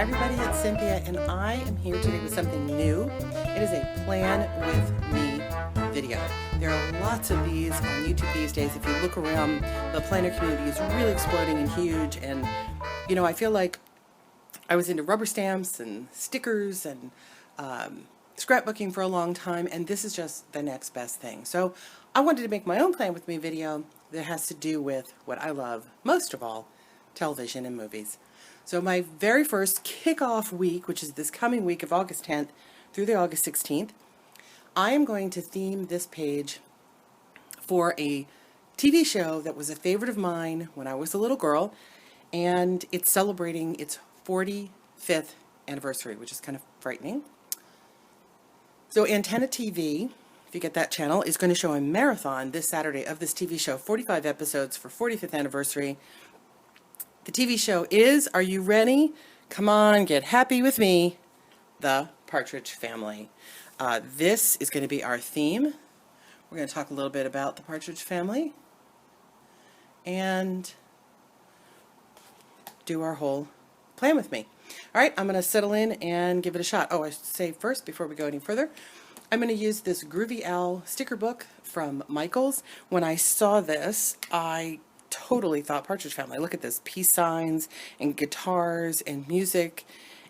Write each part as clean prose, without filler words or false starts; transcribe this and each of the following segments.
everybody, it's Cynthia, and I am here today with something new. It is a Plan With Me video. There are lots of these on YouTube these days. If you look around, the planner community is really exploding and huge, and I feel like I was into rubber stamps and stickers and scrapbooking for a long time, and this is just the next best thing. So I wanted to make my own Plan With Me video that has to do with what I love most of all, television and movies. So my very first kickoff week, which is this coming week of August 10th through the August 16th, I am going to theme this page for a TV show that was a favorite of mine when I was a little girl, and it's celebrating its 45th anniversary, which is kind of frightening. So Antenna TV, if you get that channel, is going to show a marathon this Saturday of this TV show, 45 episodes for 45th anniversary. The TV show is, are you ready? Come on, get happy with me, the Partridge Family. This is going to be our theme. We're going to talk a little bit about the Partridge Family and do our whole plan with me. All right, I'm going to settle in and give it a shot. Oh, I should say first, before we go any further, I'm going to use this Groovy Owl sticker book from Michaels. When I saw this, I totally thought Partridge Family. Look at this, peace signs and guitars and music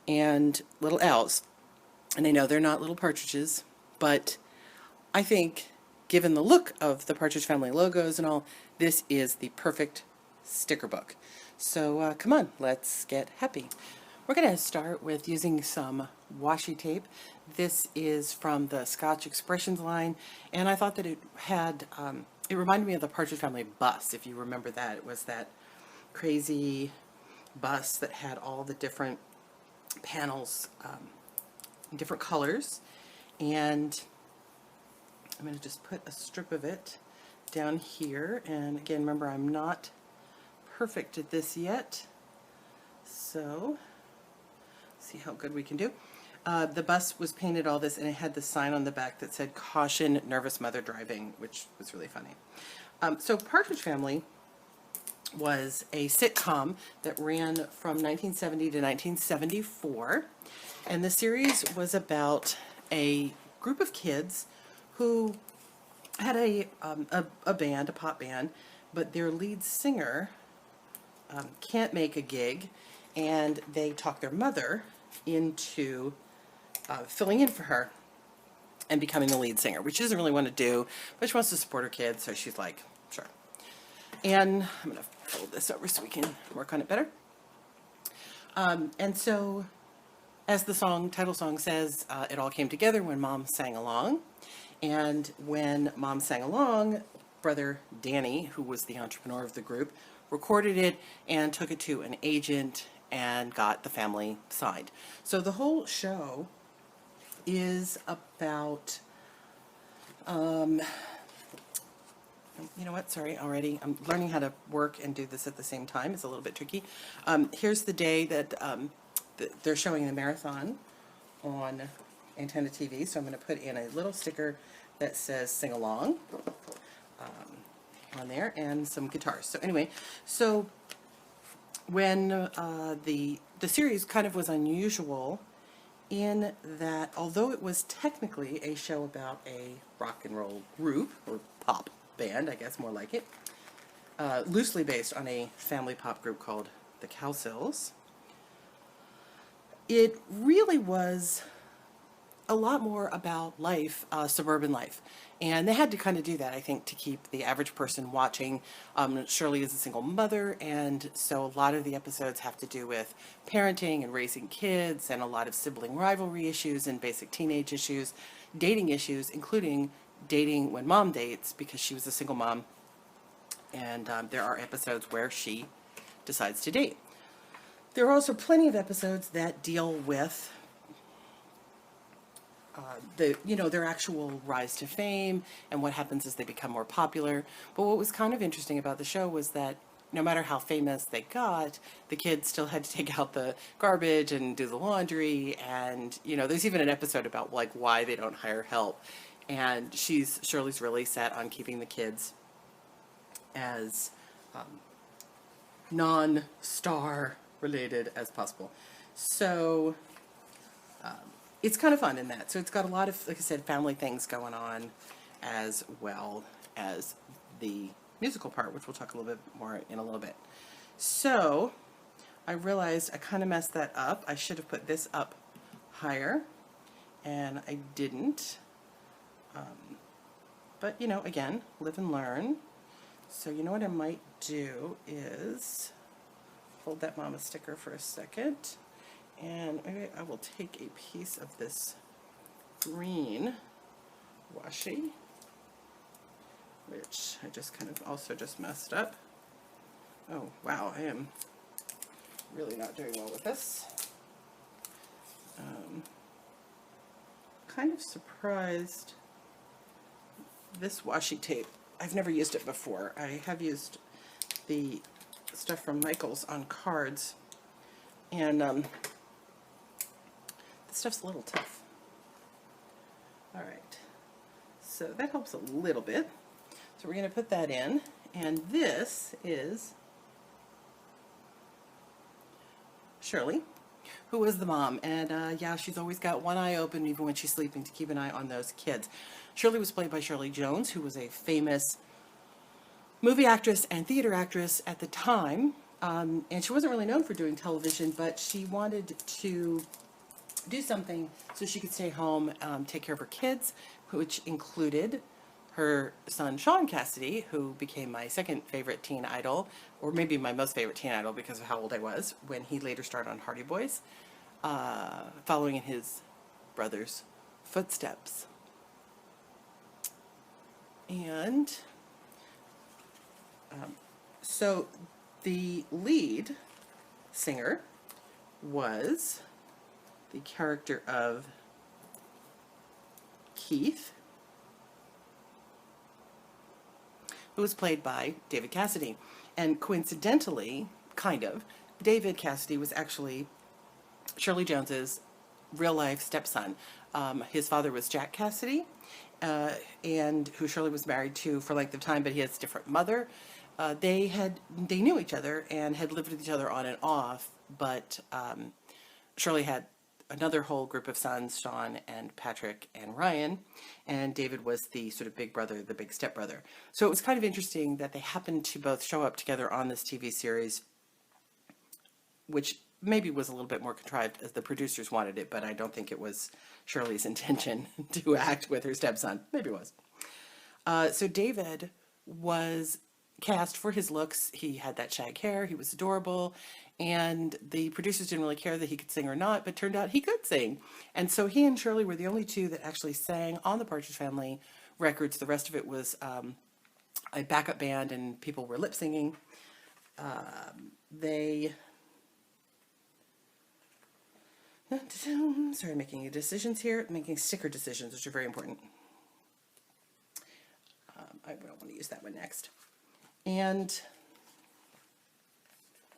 and little owls. And I know they're not little partridges, but I think given the look of the Partridge Family logos and all, this is the perfect sticker book. So come on, let's get happy. We're going to start with using some washi tape. This is from the Scotch Expressions line, and I thought that it had, it reminded me of the Partridge Family bus, if you remember that. It was that crazy bus that had all the different panels in different colors, and I'm going to just put a strip of it down here. And again, remember, I'm not perfect at this yet, so see how good we can do. The bus was painted all this, and it had the sign on the back that said, "Caution, nervous mother driving," which was really funny. So Partridge Family was a sitcom that ran from 1970 to 1974, and the series was about a group of kids who had a band, a pop band, but their lead singer can't make a gig, and they talk their mother into filling in for her and becoming the lead singer, which she doesn't really want to do, but she wants to support her kids, so she's like, sure. And I'm going to fold this over so we can work on it better. And so, as the title song says, it all came together when Mom sang along. And when Mom sang along, brother Danny, who was the entrepreneur of the group, recorded it and took it to an agent and got the family signed. So the whole show is about, you know what, sorry, already, I'm learning how to work and do this at the same time. It's a little bit tricky. Here's the day that they're showing the marathon on Antenna TV, so I'm going to put in a little sticker that says sing along on there, and some guitars. So anyway, so when the series kind of was unusual in that, although it was technically a show about a rock and roll group, or pop band, I guess more like it, loosely based on a family pop group called the Cowsills, it really was a lot more about life, suburban life. And they had to kind of do that, I think, to keep the average person watching. Shirley is a single mother, and so a lot of the episodes have to do with parenting and raising kids, and a lot of sibling rivalry issues and basic teenage issues, dating issues, including dating when Mom dates, because she was a single mom. And there are episodes where she decides to date. There are also plenty of episodes that deal with their actual rise to fame and what happens as they become more popular. But what was kind of interesting about the show was that no matter how famous they got, the kids still had to take out the garbage and do the laundry. And, there's even an episode about like why they don't hire help. And Shirley's really set on keeping the kids as non-star related as possible. So it's kind of fun in that. So it's got a lot of, like I said, family things going on, as well as the musical part, which we'll talk a little bit more in a little bit. So I realized I kind of messed that up. I should have put this up higher, and I didn't. But, you know, again, live and learn. So you know what I might do is hold that mama sticker for a second, and maybe I will take a piece of this green washi, which I just kind of also just messed up. Oh, wow, I am really not doing well with this. Kind of surprised. This washi tape, I've never used it before. I have used the stuff from Michaels on cards, and this stuff's a little tough. All right, so that helps a little bit. So we're going to put that in, and this is Shirley, who was the mom, and yeah, she's always got one eye open even when she's sleeping to keep an eye on those kids. Shirley was played by Shirley Jones, who was a famous movie actress and theater actress at the time, and she wasn't really known for doing television, but she wanted to do something so she could stay home, take care of her kids, which included her son Sean Cassidy, who became my second favorite teen idol, or maybe my most favorite teen idol because of how old I was, when he later starred on Hardy Boys, following in his brother's footsteps. And so the lead singer was the character of Keith, who was played by David Cassidy. And coincidentally, kind of, David Cassidy was actually Shirley Jones's real-life stepson. His father was Jack Cassidy, and who Shirley was married to for length of time, but he has a different mother. They knew each other and had lived with each other on and off, but Shirley had another whole group of sons, Sean and Patrick and Ryan, and David was the sort of big brother, the big stepbrother. So it was kind of interesting that they happened to both show up together on this TV series, which maybe was a little bit more contrived as the producers wanted it, but I don't think it was Shirley's intention to act with her stepson. Maybe it was. So David was cast for his looks. He had that shag hair. He was adorable. And the producers didn't really care that he could sing or not, but turned out he could sing. And so he and Shirley were the only two that actually sang on the Partridge Family records. The rest of it was a backup band and people were lip singing. Sorry, making decisions here, making sticker decisions, which are very important. I don't want to use that one next. And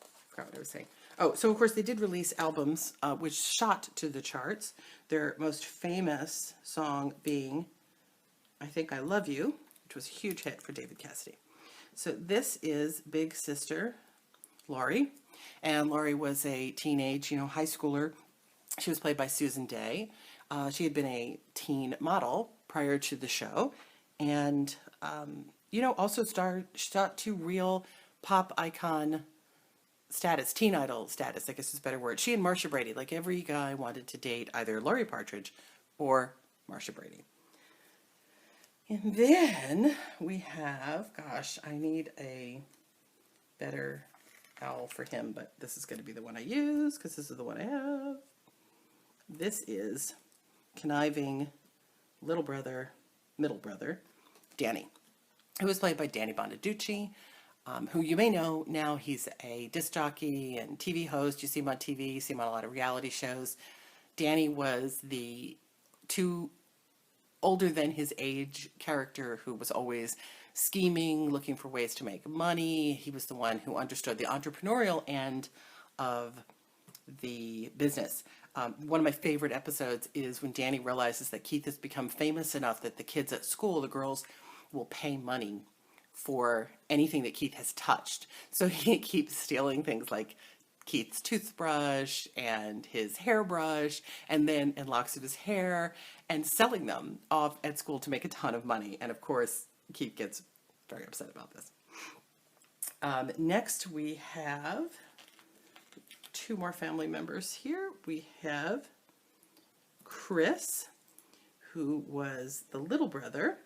I forgot what I was saying. Oh, so of course they did release albums, which shot to the charts. Their most famous song being I Think I Love You, which was a huge hit for David Cassidy. So this is big sister Laurie, and Laurie was a teenage, high schooler. She was played by Susan Day. She had been a teen model prior to the show, and also shot to real pop icon status, teen idol status, I guess is a better word. She and Marcia Brady, like every guy wanted to date either Laurie Partridge or Marcia Brady. And then we have, gosh, I need a better owl for him, but this is going to be the one I use because this is the one I have. This is conniving middle brother, Danny, who was played by Danny Bonaducci, who you may know now. He's a disc jockey and TV host. You see him on TV, you see him on a lot of reality shows. Danny was the too older than his age character who was always scheming, looking for ways to make money. He was the one who understood the entrepreneurial end of the business. One of my favorite episodes is when Danny realizes that Keith has become famous enough that the kids at school, the girls, will pay money for anything that Keith has touched. So he keeps stealing things like Keith's toothbrush and his hairbrush, and then in locks of his hair, and selling them off at school to make a ton of money. And of course, Keith gets very upset about this. Next, we have two more family members here. We have Chris, who was the little brother,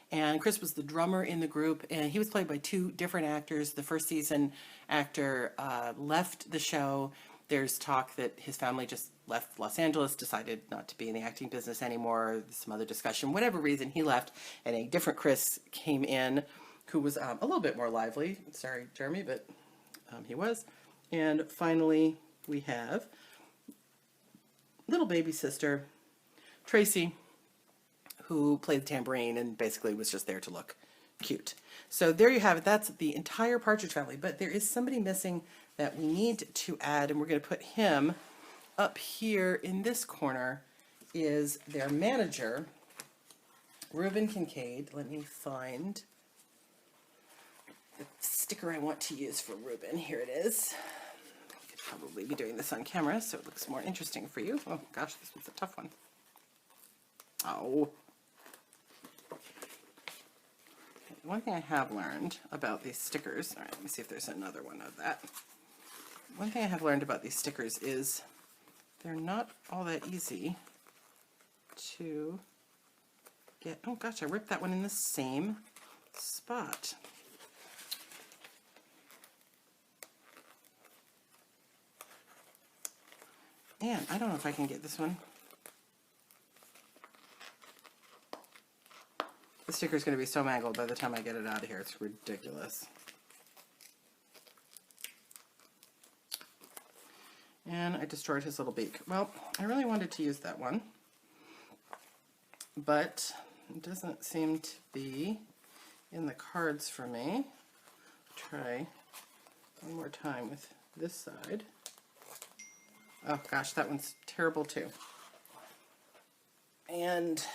and Chris was the drummer in the group, and he was played by two different actors. The first season actor left the show. There's talk that his family just left Los Angeles, decided not to be in the acting business anymore, some other discussion, whatever reason, he left, and a different Chris came in, who was a little bit more lively. Sorry, Jeremy, but he was. And finally, we have little baby sister, Tracy, who played the tambourine and basically was just there to look cute. So there you have it. That's the entire Partridge family. But there is somebody missing that we need to add, and we're going to put him up here in this corner, is their manager, Reuben Kincaid. Let me find the sticker I want to use for Reuben. Here it is. I could probably be doing this on camera so it looks more interesting for you. Oh gosh, this one's a tough one. Oh. One thing I have learned about these stickers, all right, let me see if there's another one of that. One thing I have learned about these stickers is they're not all that easy to get. Oh gosh, I ripped that one in the same spot. And I don't know if I can get this one. The sticker is going to be so mangled by the time I get it out of here. It's ridiculous. And I destroyed his little beak. Well, I really wanted to use that one, but it doesn't seem to be in the cards for me. Try one more time with this side. Oh gosh, that one's terrible too. And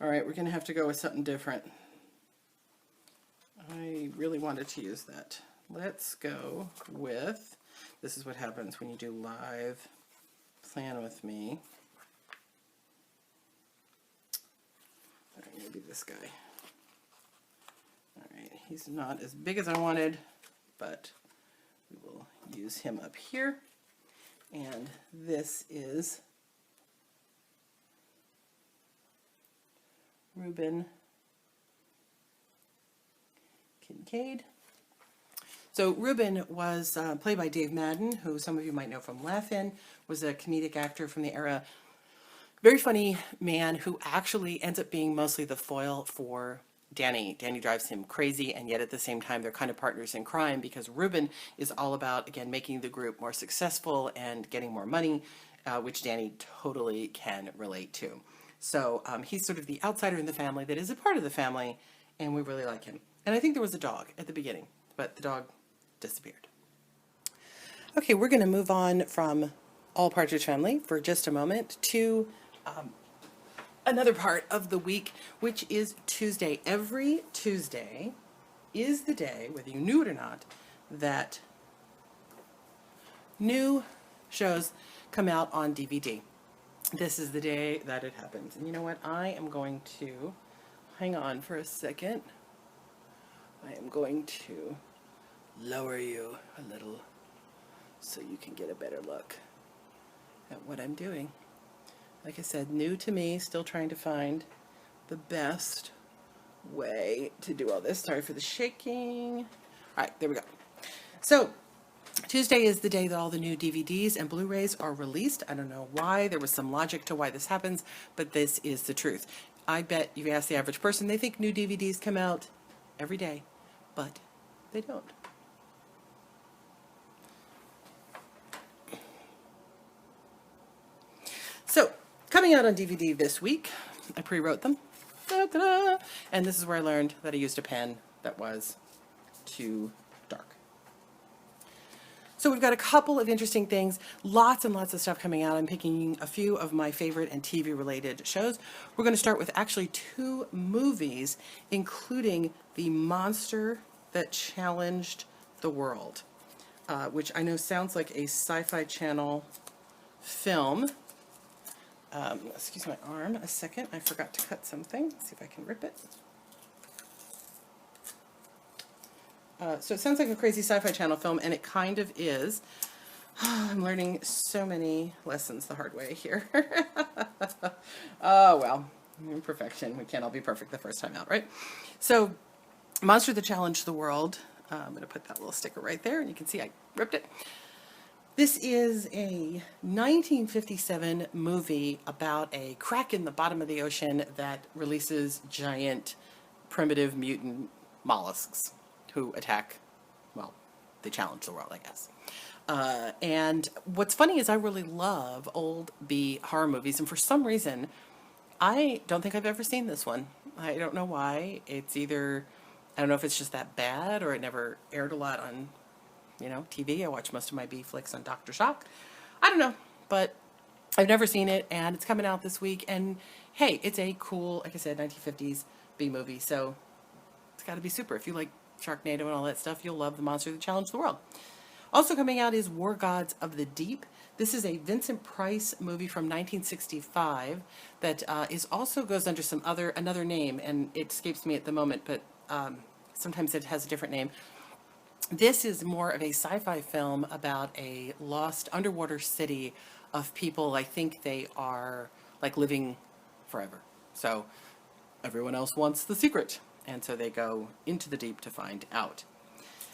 all right, we're going to have to go with something different. I really wanted to use that. Let's go with, this is what happens when you do live plan with me. All right, maybe this guy. All right, he's not as big as I wanted, but we will use him up here. And this is Reuben Kincaid. So Reuben was played by Dave Madden, who some of you might know from Laugh-In, was a comedic actor from the era. Very funny man who actually ends up being mostly the foil for Danny. Danny drives him crazy, and yet at the same time they're kind of partners in crime, because Reuben is all about, again, making the group more successful and getting more money, which Danny totally can relate to. So he's sort of the outsider in the family that is a part of the family, and we really like him. And I think there was a dog at the beginning, but the dog disappeared. Okay, we're going to move on from All Partridge Family for just a moment to another part of the week, which is Tuesday. Every Tuesday is the day, whether you knew it or not, that new shows come out on DVD. This is the day that it happens. And you know what? I am going to, hang on for a second. I am going to lower you a little so you can get a better look at what I'm doing. Like I said, new to me, still trying to find the best way to do all this. Sorry for the shaking. All right, there we go. So Tuesday is the day that all the new DVDs and Blu-rays are released. I don't know why. There was some logic to why this happens, but this is the truth. I bet you ask the average person, they think new DVDs come out every day, but they don't. So, coming out on DVD this week, I pre-wrote them. Da-da-da. And this is where I learned that I used a pen that was too dark. So we've got a couple of interesting things, lots and lots of stuff coming out. I'm picking a few of my favorite and TV-related shows. We're going to start with actually 2 movies, including The Monster That Challenged the World. which I know sounds like a Sci-Fi Channel film. Excuse my arm a second. I forgot to cut something. Let's see if I can rip it. So it sounds like a crazy Sci-Fi Channel film, and it kind of is. I'm learning so many lessons the hard way here. Oh, well, perfection. We can't all be perfect the first time out, right? So, Monster That Challenged the World. I'm going to put that little sticker right there, and you can see I ripped it. This is a 1957 movie about a crack in the bottom of the ocean that releases giant primitive mutant mollusks who attack, well, they challenge the world, I guess. And what's funny is I really love old B horror movies, and for some reason, I don't think I've ever seen this one. I don't know why. It's either, I don't know if it's just that bad, or it never aired a lot on, TV. I watch most of my B flicks on Dr. Shock. I don't know, but I've never seen it, and it's coming out this week, and hey, it's a cool, like I said, 1950s B movie, so it's got to be super. If you like Sharknado and all that stuff, you'll love The Monster That Challenged the World. Also coming out is War Gods of the Deep. This is a Vincent Price movie from 1965 that also goes under another name, and it escapes me at the moment, but sometimes it has a different name. This is more of a sci-fi film about a lost underwater city of people. I think they are like living forever. So everyone else wants the secret, and so they go into the deep to find out.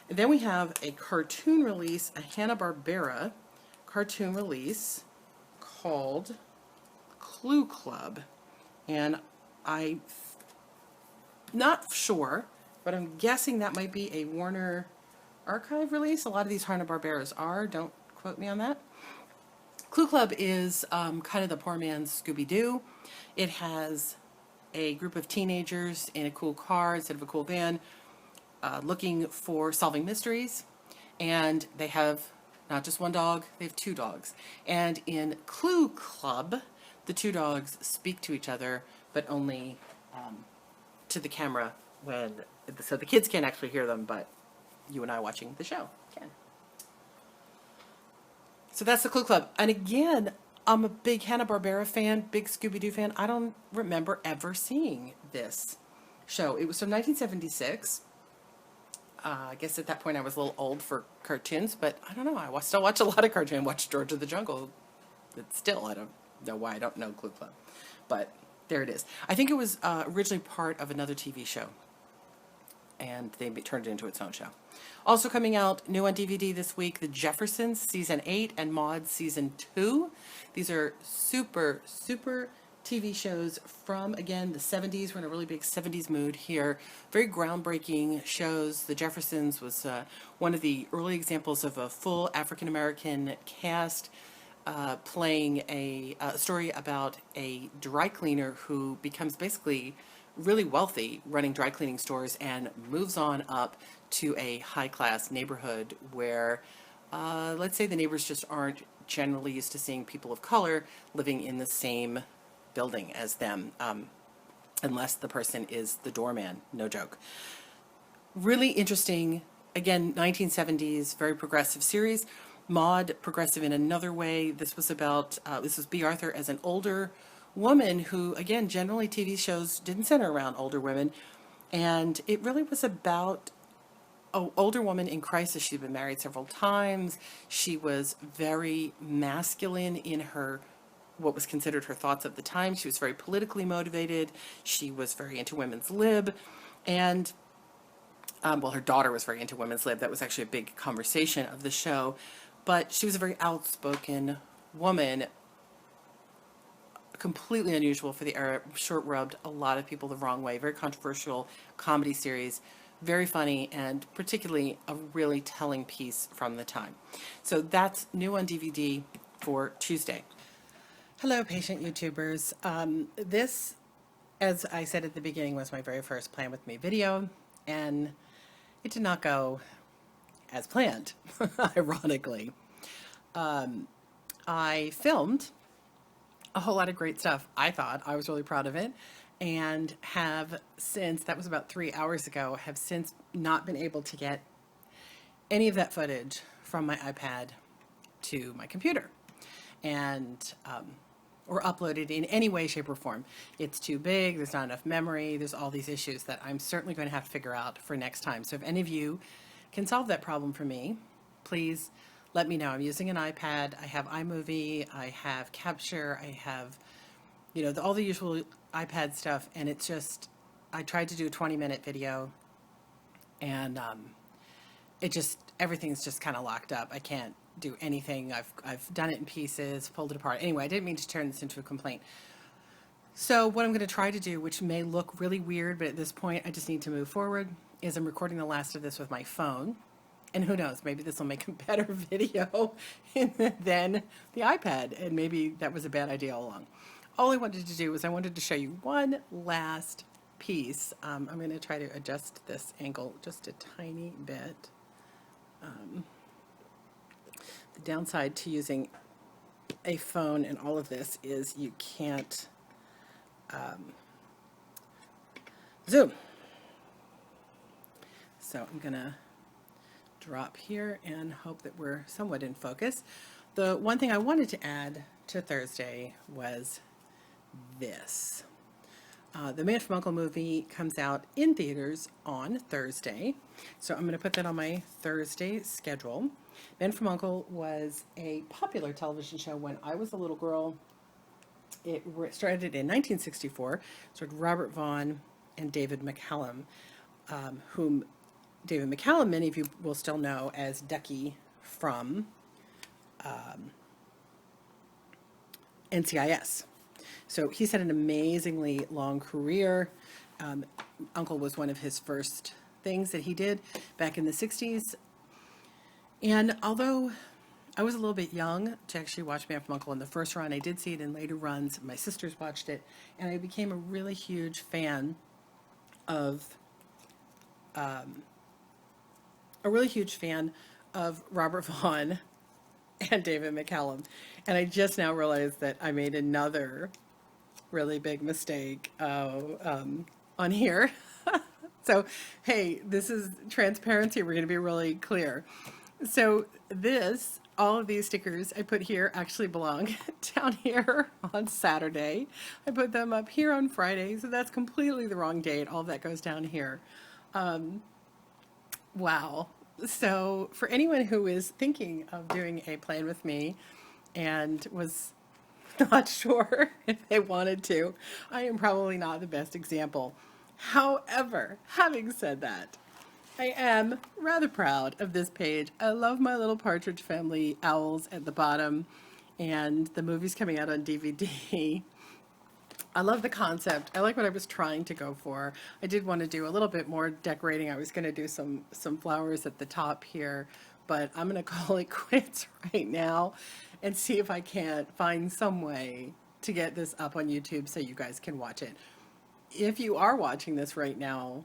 And then we have a cartoon release, a Hanna-Barbera cartoon release called Clue Club. And I'm not sure, but I'm guessing that might be a Warner Archive release. A lot of these Hanna-Barberas are. Don't quote me on that. Clue Club is kind of the poor man's Scooby-Doo. It has a group of teenagers in a cool car instead of a cool van, looking for solving mysteries, and they have not just one dog, they have two dogs. And in Clue Club, the two dogs speak to each other, but only to the camera so the kids can't actually hear them, but you and I watching the show can. So that's the Clue Club. And again, I'm a big Hanna-Barbera fan, big Scooby-Doo fan. I don't remember ever seeing this show. It was from 1976. I guess at that point I was a little old for cartoons, but I don't know. I still watch a lot of cartoons. I watched George of the Jungle. But still, I don't know why I don't know Clue Club. But there it is. I think it was originally part of another TV show, and they turned it into its own show. Also coming out new on DVD this week, The Jeffersons Season 8 and Maude Season 2. These are super, super TV shows from, again, the 70s. We're in a really big 70s mood here. Very groundbreaking shows. The Jeffersons was one of the early examples of a full African-American cast playing a story about a dry cleaner who becomes basically really wealthy running dry cleaning stores and moves on up to a high-class neighborhood where, let's say the neighbors just aren't generally used to seeing people of color living in the same building as them, unless the person is the doorman. No joke. Really interesting, again, 1970s, very progressive series. Maude, progressive in another way. This was about, this was B. Arthur as an older woman who, again, generally TV shows didn't center around older women. And it really was about an older woman in crisis. She'd been married several times. She was very masculine in her what was considered her thoughts of the time. She was very politically motivated. She was very into women's lib. And, her daughter was very into women's lib. That was actually a big conversation of the show. But she was a very outspoken woman, completely unusual for the era, short-rubbed a lot of people the wrong way. Very controversial comedy series, very funny, and particularly a really telling piece from the time. So that's new on DVD for Tuesday. Hello, patient YouTubers. This, as I said at the beginning, was my very first Plan With Me video, and it did not go as planned, ironically. I filmed a whole lot of great stuff. I thought I was really proud of it, and have since, that was about 3 hours ago, have since not been able to get any of that footage from my iPad to my computer and or upload it in any way, shape, or form. It's too big, there's not enough memory, there's all these issues that I'm certainly going to have to figure out for next time. So if any of you can solve that problem for me, please let me know. I'm using an iPad, I have iMovie, I have Capture, I have, all the usual iPad stuff, and it's just, I tried to do a 20-minute video, and everything's just kind of locked up. I can't do anything. I've done it in pieces, pulled it apart. Anyway, I didn't mean to turn this into a complaint. So what I'm going to try to do, which may look really weird, but at this point I just need to move forward, is I'm recording the last of this with my phone. And who knows, maybe this will make a better video than the iPad. And maybe that was a bad idea all along. All I wanted to do was I wanted to show you one last piece. I'm going to try to adjust this angle just a tiny bit. The downside to using a phone and all of this is you can't zoom. So I'm going to drop here and hope that we're somewhat in focus. The one thing I wanted to add to Thursday was this. The Man from U.N.C.L.E. movie comes out in theaters on Thursday, so I'm going to put that on my Thursday schedule. Man from U.N.C.L.E. was a popular television show when I was a little girl. It started in 1964. It starred Robert Vaughn and David McCallum, whom David McCallum, many of you will still know as Ducky from NCIS. So he's had an amazingly long career. Uncle was one of his first things that he did back in the 60s. And although I was a little bit young to actually watch Man from U.N.C.L.E. in the first run, I did see it in later runs. My sisters watched it, and I became a really huge fan of Robert Vaughn and David McCallum. And I just now realized that I made another really big mistake on here. So, hey, this is transparency. We're going to be really clear. So all of these stickers I put here actually belong down here on Saturday. I put them up here on Friday, so that's completely the wrong date. All of that goes down here. Wow. So for anyone who is thinking of doing a plan with me and was not sure if they wanted to, I am probably not the best example. However, having said that, I am rather proud of this page. I love my little Partridge Family owls at the bottom, and the movie's coming out on DVD. I love the concept. I like what I was trying to go for. I did want to do a little bit more decorating. I was going to do some flowers at the top here, but I'm going to call it quits right now and see if I can't find some way to get this up on YouTube so you guys can watch it. If you are watching this right now,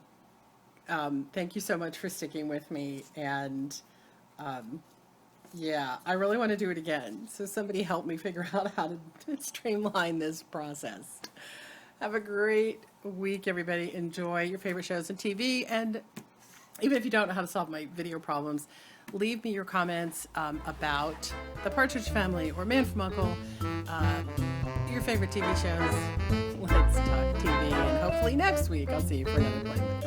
thank you so much for sticking with me, and yeah, I really want to do it again. So somebody help me figure out how to streamline this process. Have a great week, everybody. Enjoy your favorite shows and TV. And even if you don't know how to solve my video problems, leave me your comments about the Partridge Family or Man from U.N.C.L.E., your favorite TV shows. Let's talk TV. And hopefully next week I'll see you for another play.